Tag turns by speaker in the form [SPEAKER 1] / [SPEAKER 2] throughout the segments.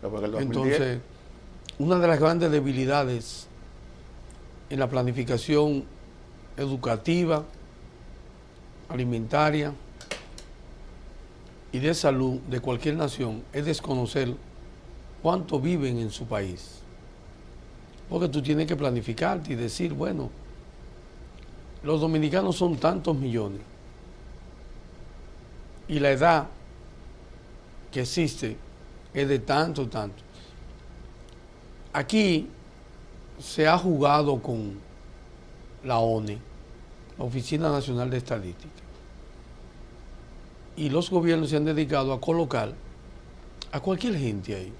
[SPEAKER 1] Después del 2010.
[SPEAKER 2] Entonces, una de las grandes debilidades en la planificación educativa, alimentaria y de salud de cualquier nación es desconocer cuánto viven en su país. Porque tú tienes que planificarte y decir, bueno, los dominicanos son tantos millones y la edad que existe es de tanto. Aquí se ha jugado con la ONE, la Oficina Nacional de Estadística, y los gobiernos se han dedicado a colocar a cualquier gente ahí,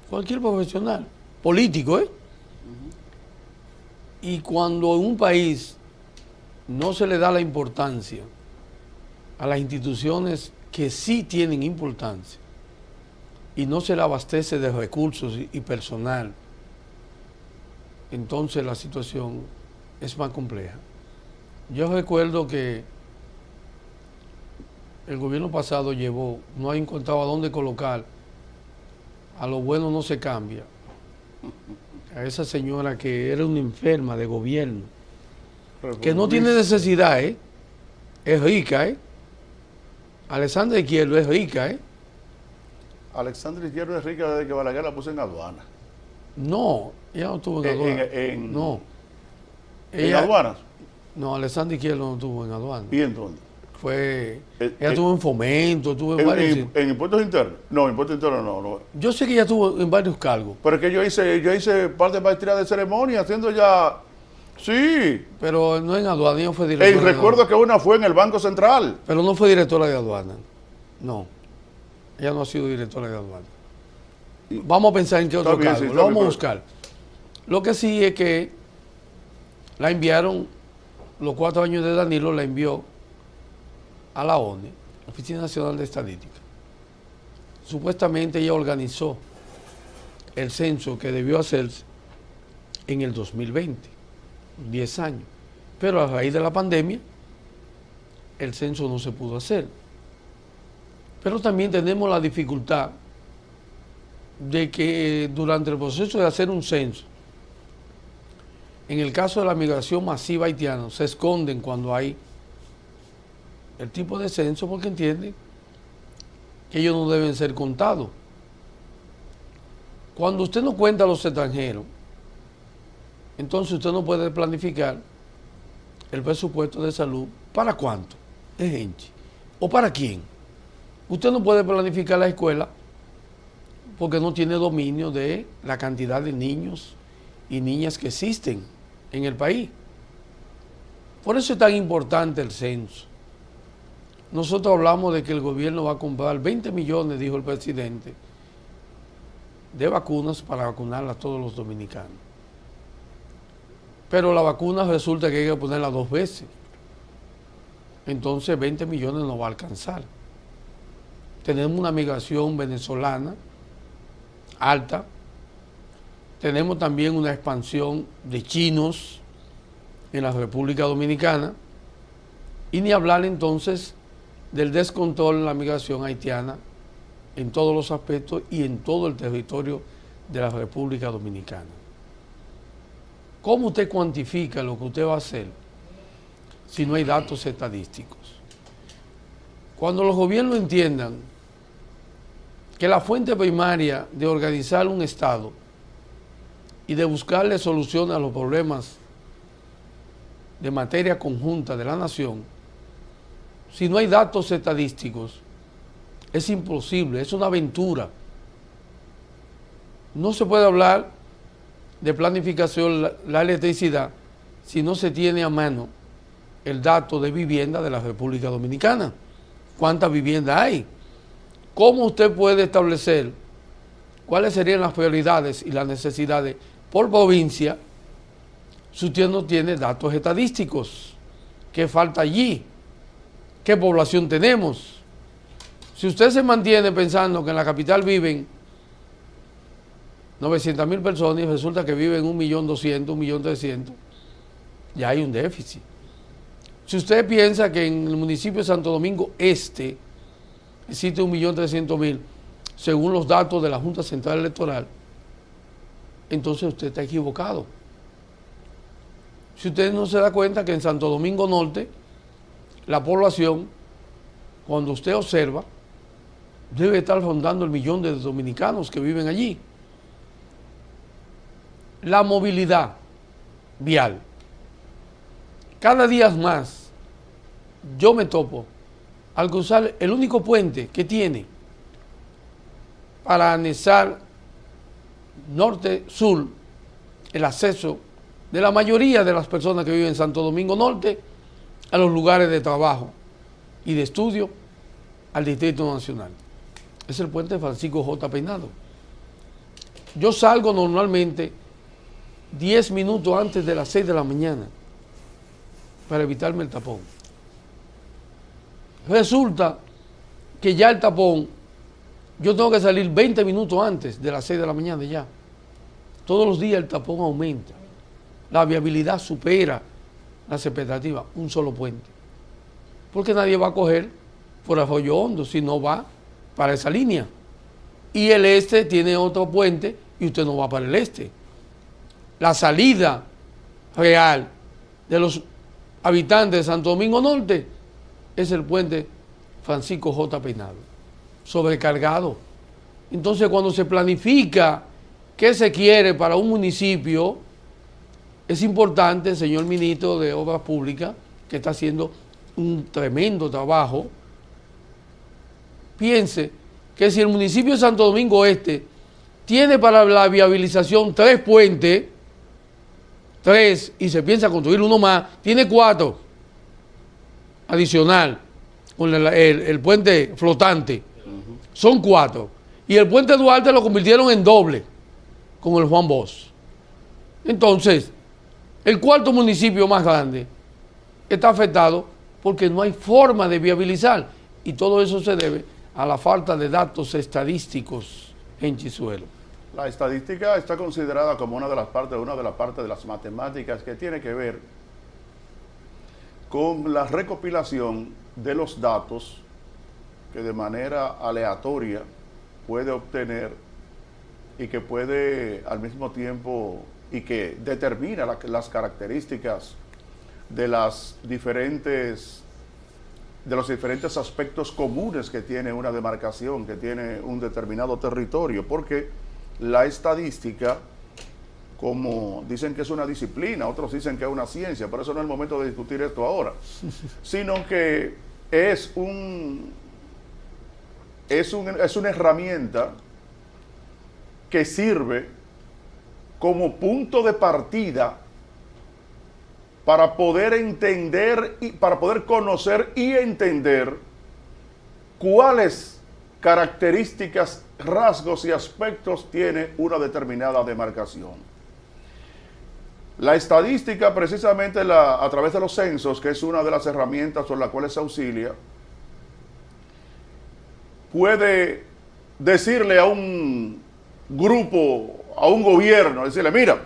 [SPEAKER 2] cualquier profesional, político, Y cuando en un país no se le da la importancia a las instituciones que sí tienen importancia y no se le abastece de recursos y personal, entonces la situación es más compleja. Yo recuerdo que el gobierno pasado no ha encontrado a dónde colocar, a lo bueno no se cambia, a esa señora que era una enferma de gobierno, que no tiene necesidad, es rica, Alexandra Izquierdo es rica,
[SPEAKER 1] Alexandra Izquierdo es rica desde que Balaguer la puso en aduana.
[SPEAKER 2] No, ella no estuvo en aduana. No.
[SPEAKER 1] ¿En aduanas?
[SPEAKER 2] No, Alexandra Izquierdo no estuvo en aduana.
[SPEAKER 1] ¿Y en dónde?
[SPEAKER 2] Ella estuvo en Fomento, estuvo en varios...
[SPEAKER 1] ¿En impuestos internos? No, impuestos internos no.
[SPEAKER 2] Yo sé que ella estuvo en varios cargos.
[SPEAKER 1] Pero es que yo hice parte de maestría de ceremonia, haciendo ya... Sí.
[SPEAKER 2] Pero no en aduana, ella fue directora.
[SPEAKER 1] Recuerdo que una fue en el Banco Central.
[SPEAKER 2] Pero no fue directora de aduana. No. Ella no ha sido directora de aduana. Vamos a pensar en qué otro cargo. Lo vamos a buscar. Lo que sí es que la enviaron, los 4 años de Danilo la envió a la ONE, Oficina Nacional de Estadística. Supuestamente ella organizó el censo que debió hacerse en el 2020, 10 años. Pero a raíz de la pandemia, el censo no se pudo hacer. Pero también tenemos la dificultad de que durante el proceso de hacer un censo, en el caso de la migración masiva haitiana, se esconden cuando hay el tipo de censo porque entienden que ellos no deben ser contados. Cuando usted no cuenta a los extranjeros, entonces usted no puede planificar el presupuesto de salud. ¿Para cuánto de gente? ¿O para quién? Usted no puede planificar la escuela porque no tiene dominio de la cantidad de niños y niñas que existen en el país. Por eso es tan importante el censo. Nosotros hablamos de que el gobierno va a comprar 20 millones, dijo el presidente, de vacunas para vacunar a todos los dominicanos. Pero la vacuna resulta que hay que ponerla 2 veces. Entonces 20 millones no va a alcanzar. Tenemos una migración venezolana alta. Tenemos también una expansión de chinos en la República Dominicana. Y ni hablar entonces del descontrol en la migración haitiana en todos los aspectos y en todo el territorio de la República Dominicana. ¿Cómo usted cuantifica lo que usted va a hacer si no hay datos estadísticos? Cuando los gobiernos entiendan que la fuente primaria de organizar un Estado y de buscarle solución a los problemas de materia conjunta de la nación, si no hay datos estadísticos, es imposible, es una aventura. No se puede hablar de planificación la electricidad si no se tiene a mano el dato de vivienda de la República Dominicana. ¿Cuántas viviendas hay? ¿Cómo usted puede establecer cuáles serían las prioridades y las necesidades por provincia si usted no tiene datos estadísticos? ¿Qué falta allí? ¿Qué población tenemos? Si usted se mantiene pensando que en la capital viven 900,000 personas y resulta que viven 1.200.000, 1.300.000, ya hay un déficit. Si usted piensa que en el municipio de Santo Domingo Este existe 1.300.000 según los datos de la Junta Central Electoral, entonces usted está equivocado. Si usted no se da cuenta que en Santo Domingo Norte, la población, cuando usted observa, debe estar rondando el 1.000.000 de dominicanos que viven allí. La movilidad vial. Cada día más, yo me topo al cruzar el único puente que tiene para anexar norte-sur el acceso de la mayoría de las personas que viven en Santo Domingo Norte a los lugares de trabajo y de estudio al Distrito Nacional. Es el puente Francisco J. Peinado. Yo salgo normalmente 10 minutos antes de las 6 de la mañana para evitarme el tapón. Resulta que ya el tapón, yo tengo que salir 20 minutos antes de las 6 de la mañana ya. Todos los días el tapón aumenta. La viabilidad supera las expectativas. Un solo puente. Porque nadie va a coger por Arroyo Hondo si no va para esa línea. Y el este tiene otro puente y usted no va para el este. La salida real de los habitantes de Santo Domingo Norte es el puente Francisco J. Peinado, sobrecargado. Entonces, cuando se planifica qué se quiere para un municipio, es importante, señor ministro de Obras Públicas, que está haciendo un tremendo trabajo, piense que si el municipio de Santo Domingo Este tiene para la viabilización 3 puentes, 3, y se piensa construir uno más, tiene 4 adicional con el puente flotante. Son 4. Y el puente Duarte lo convirtieron en doble con el Juan Bosch. Entonces, el cuarto municipio más grande está afectado porque no hay forma de viabilizar. Y todo eso se debe a la falta de datos estadísticos en Chizuelo.
[SPEAKER 1] La estadística está considerada como una de las partes de las matemáticas que tiene que ver con la recopilación de los datos que de manera aleatoria puede obtener y que puede al mismo tiempo y que determina las características de los diferentes aspectos comunes que tiene una demarcación, que tiene un determinado territorio, porque la estadística, como dicen que es una disciplina, otros dicen que es una ciencia, pero eso no es el momento de discutir esto ahora, sino que es una herramienta que sirve como punto de partida para poder entender y para poder conocer y entender cuáles características, rasgos y aspectos tiene una determinada demarcación. La estadística, precisamente a través de los censos, que es una de las herramientas con las cuales se auxilia, puede decirle a un grupo, a un gobierno, decirle, mira,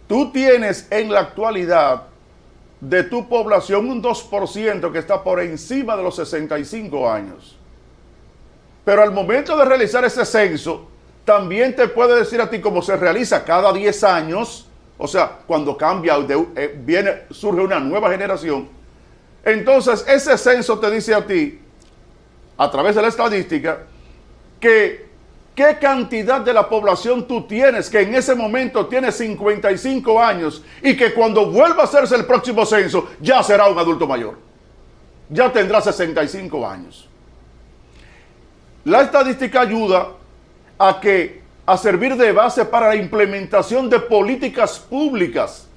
[SPEAKER 1] tú tienes en la actualidad de tu población un 2% que está por encima de los 65 años. Pero al momento de realizar ese censo, también te puede decir a ti, como se realiza cada 10 años, o sea, cuando cambia, surge una nueva generación, entonces ese censo te dice a ti, a través de la estadística, que qué cantidad de la población tú tienes, que en ese momento tiene 55 años, y que cuando vuelva a hacerse el próximo censo, ya será un adulto mayor. Ya tendrá 65 años. La estadística ayuda a servir de base para la implementación de políticas públicas.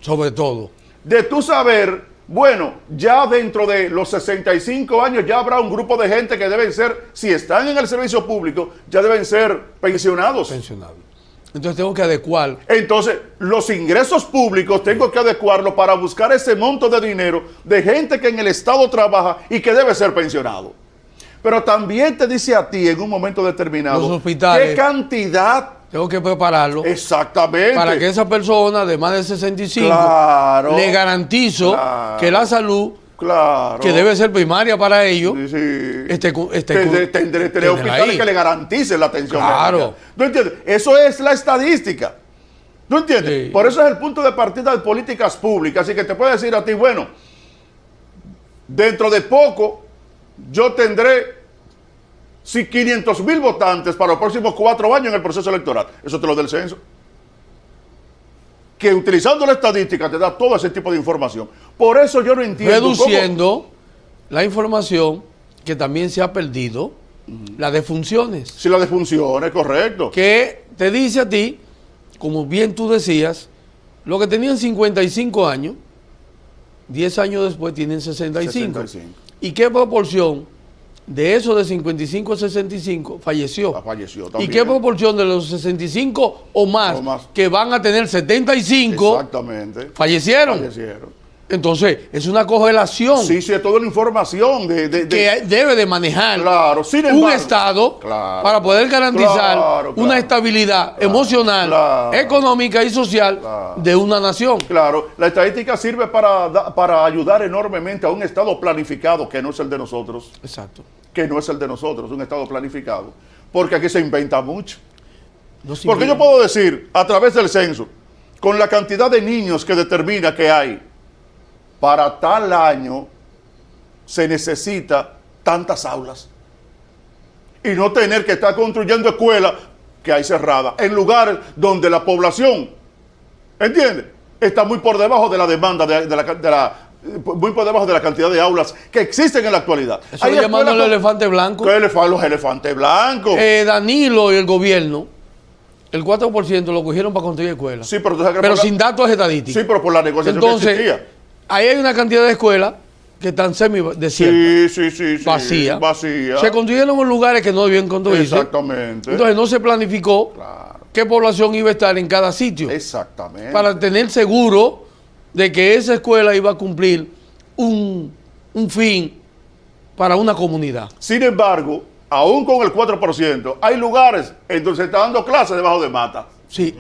[SPEAKER 2] Sobre todo.
[SPEAKER 1] De tú saber, bueno, ya dentro de los 65 años ya habrá un grupo de gente que deben ser, si están en el servicio público, ya deben ser pensionados.
[SPEAKER 2] Entonces tengo que adecuar.
[SPEAKER 1] Entonces, los ingresos públicos tengo que adecuarlos para buscar ese monto de dinero de gente que en el Estado trabaja y que debe ser pensionado. Pero también te dice a ti en un momento determinado
[SPEAKER 2] los hospitales,
[SPEAKER 1] qué cantidad
[SPEAKER 2] tengo que prepararlo.
[SPEAKER 1] Exactamente.
[SPEAKER 2] Para que esa persona de más de 65 le garantizo que la salud
[SPEAKER 1] Claro.
[SPEAKER 2] que debe ser primaria para ellos,
[SPEAKER 1] Sí, sí.
[SPEAKER 2] tener
[SPEAKER 1] Tener hospitales
[SPEAKER 2] ahí.
[SPEAKER 1] que le garanticen la atención
[SPEAKER 2] Claro.
[SPEAKER 1] médica. ¿Tú entiendes? Eso es la estadística. ¿Tú entiendes?
[SPEAKER 2] Sí.
[SPEAKER 1] Por eso es el punto de partida de políticas públicas. Así que te puede decir a ti, bueno, dentro de poco yo tendré 500,000 votantes para los próximos 4 años en el proceso electoral. Eso te lo da el censo. Que utilizando la estadística te da todo ese tipo de información. Por eso yo no entiendo
[SPEAKER 2] reduciendo la información que también se ha perdido, la de funciones,
[SPEAKER 1] si la defunción es correcto.
[SPEAKER 2] que te dice a ti, como bien tú decías, los que tenían 55 años, 10 años después tienen 65.
[SPEAKER 1] 65.
[SPEAKER 2] ¿Y qué proporción de esos de 55 a 65 falleció?
[SPEAKER 1] Falleció
[SPEAKER 2] ¿Y
[SPEAKER 1] también.
[SPEAKER 2] qué proporción de los 65 o más,
[SPEAKER 1] O más.
[SPEAKER 2] que van a tener 75
[SPEAKER 1] Exactamente.
[SPEAKER 2] fallecieron?
[SPEAKER 1] Fallecieron.
[SPEAKER 2] Entonces, es una correlación
[SPEAKER 1] Sí, sí, es toda la información
[SPEAKER 2] que debe de manejar
[SPEAKER 1] Claro, sin
[SPEAKER 2] un
[SPEAKER 1] embargo,
[SPEAKER 2] Estado
[SPEAKER 1] claro,
[SPEAKER 2] para poder garantizar
[SPEAKER 1] claro,
[SPEAKER 2] una estabilidad emocional,
[SPEAKER 1] claro,
[SPEAKER 2] económica y social
[SPEAKER 1] claro.
[SPEAKER 2] de una nación.
[SPEAKER 1] Claro, la estadística sirve para ayudar enormemente a un Estado planificado que no es el de nosotros.
[SPEAKER 2] Exacto.
[SPEAKER 1] Que no es el de nosotros, un Estado planificado. Porque aquí se inventa mucho.
[SPEAKER 2] No se
[SPEAKER 1] Porque yo
[SPEAKER 2] inventa.
[SPEAKER 1] puedo decir, a través del censo, con la cantidad de niños que determina que hay, para tal año se necesita tantas aulas. Y no tener que estar construyendo escuelas que hay cerradas, en lugares donde la población, ¿entiendes?, está muy por debajo de la demanda, muy por debajo de la cantidad de aulas que existen en la actualidad.
[SPEAKER 2] Eso lo llaman el elefante blanco.
[SPEAKER 1] Los elefantes blancos.
[SPEAKER 2] Danilo y el gobierno, el 4% lo cogieron para construir escuelas.
[SPEAKER 1] Sí, pero, tú sabes que
[SPEAKER 2] pero
[SPEAKER 1] por la-
[SPEAKER 2] sin datos estadísticos.
[SPEAKER 1] Sí, pero por la negociación que
[SPEAKER 2] Entonces,
[SPEAKER 1] existía.
[SPEAKER 2] ahí hay una cantidad de escuelas que están semi-desiertas,
[SPEAKER 1] Sí.
[SPEAKER 2] vacías.
[SPEAKER 1] Vacía.
[SPEAKER 2] Se construyeron en lugares que no debían construirse.
[SPEAKER 1] Exactamente.
[SPEAKER 2] Entonces no se planificó
[SPEAKER 1] Claro.
[SPEAKER 2] qué población iba a estar en cada sitio
[SPEAKER 1] Exactamente.
[SPEAKER 2] para tener seguro de que esa escuela iba a cumplir un fin para una comunidad.
[SPEAKER 1] Sin embargo, aún con el 4%, hay lugares en donde se está dando clases debajo de mata.
[SPEAKER 2] Sí,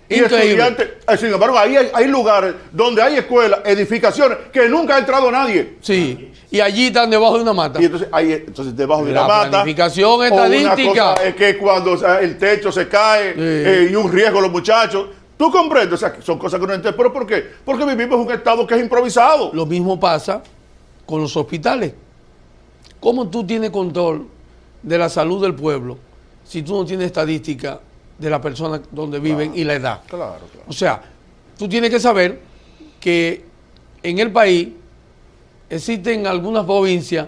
[SPEAKER 1] Y
[SPEAKER 2] increíble.
[SPEAKER 1] estudiantes, sin embargo, ahí hay lugares donde hay escuelas, edificaciones, que nunca ha entrado nadie.
[SPEAKER 2] Sí, y allí están debajo de una mata.
[SPEAKER 1] Y entonces debajo de
[SPEAKER 2] La
[SPEAKER 1] la mata.
[SPEAKER 2] planificación
[SPEAKER 1] o una
[SPEAKER 2] estadística.
[SPEAKER 1] cosa es que cuando o sea, el techo se cae y un riesgo los muchachos. ¿Tú comprendes? O sea, son cosas que no entiendes. ¿Pero por qué? Porque vivimos en un estado que es improvisado.
[SPEAKER 2] Lo mismo pasa con los hospitales. ¿Cómo tú tienes control de la salud del pueblo si tú no tienes estadística de las personas donde viven y la edad?
[SPEAKER 1] Claro.
[SPEAKER 2] O sea, tú tienes que saber que en el país existen algunas provincias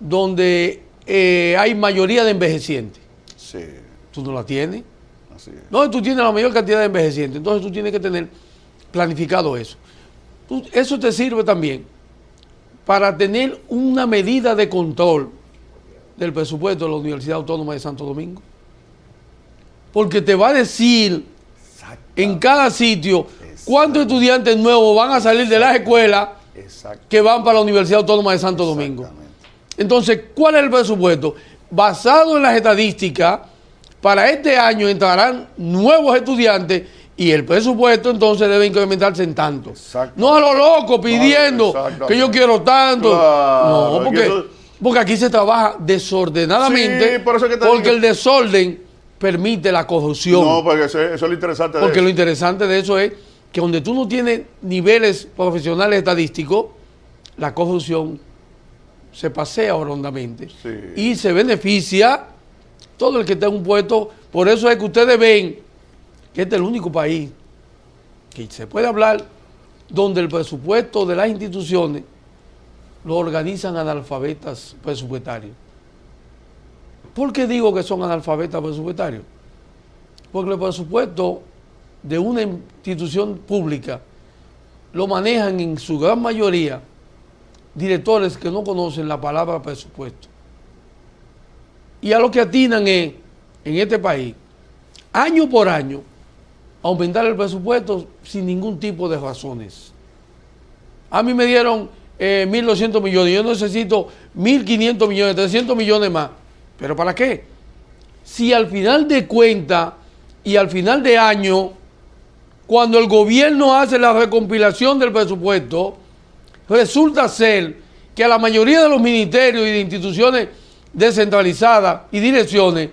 [SPEAKER 2] donde hay mayoría de envejecientes.
[SPEAKER 1] Sí,
[SPEAKER 2] Tú no la tienes.
[SPEAKER 1] así es.
[SPEAKER 2] No, tú tienes la mayor cantidad de envejecientes. Entonces tú tienes que tener planificado eso. Eso te sirve también para tener una medida de control del presupuesto de la Universidad Autónoma de Santo Domingo. Porque te va a decir en cada sitio cuántos estudiantes nuevos van a salir de las escuelas
[SPEAKER 1] Exacto.
[SPEAKER 2] que van para la Universidad Autónoma de Santo Domingo.
[SPEAKER 1] Exactamente.
[SPEAKER 2] Entonces, ¿cuál es el presupuesto? Basado en las estadísticas, para este año entrarán nuevos estudiantes y el presupuesto entonces debe incrementarse en tanto.
[SPEAKER 1] Exacto.
[SPEAKER 2] No a lo loco pidiendo
[SPEAKER 1] exactamente.
[SPEAKER 2] que yo quiero tanto.
[SPEAKER 1] Claro,
[SPEAKER 2] No,
[SPEAKER 1] es que eso-
[SPEAKER 2] porque aquí se trabaja desordenadamente,
[SPEAKER 1] Sí, por eso que te
[SPEAKER 2] porque
[SPEAKER 1] digo.
[SPEAKER 2] el desorden permite la corrupción.
[SPEAKER 1] No, porque eso es lo interesante de
[SPEAKER 2] Porque lo
[SPEAKER 1] eso.
[SPEAKER 2] interesante de eso es que donde tú no tienes niveles profesionales estadísticos, la corrupción se pasea hondamente
[SPEAKER 1] Sí.
[SPEAKER 2] y se beneficia todo el que está en un puesto. Por eso es que ustedes ven que este es el único país que se puede hablar donde el presupuesto de las instituciones lo organizan analfabetas presupuestarios. ¿Por qué digo que son analfabetas presupuestarios? Porque el presupuesto de una institución pública lo manejan en su gran mayoría directores que no conocen la palabra presupuesto. Y a lo que atinan es, en este país, año por año, aumentar el presupuesto sin ningún tipo de razones. A mí me dieron 1.200 millones, yo necesito 1.500 millones, 300 millones más. ¿Pero para qué? Si al final de cuentas y al final de año, cuando el gobierno hace la recompilación del presupuesto, resulta ser que a la mayoría de los ministerios y de instituciones descentralizadas y direcciones,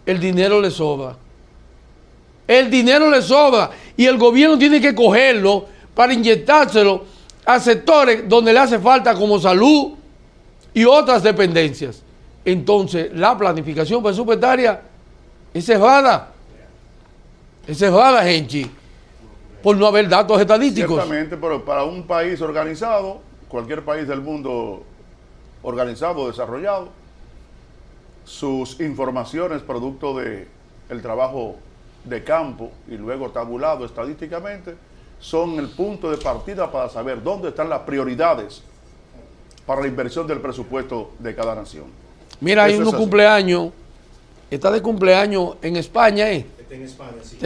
[SPEAKER 2] el dinero le sobra. El dinero le sobra y el gobierno tiene que cogerlo para inyectárselo a sectores donde le hace falta, como salud y otras dependencias. Entonces, la planificación presupuestaria es errada. Es errada, Genchi, por no haber datos estadísticos.
[SPEAKER 1] Ciertamente, pero para un país organizado, cualquier país del mundo organizado, desarrollado, sus informaciones producto de el trabajo de campo y luego tabulado estadísticamente son el punto de partida para saber dónde están las prioridades para la inversión del presupuesto de cada nación.
[SPEAKER 2] Mira, hay unos cumpleaños, está de cumpleaños en España,
[SPEAKER 3] Está en España, sí.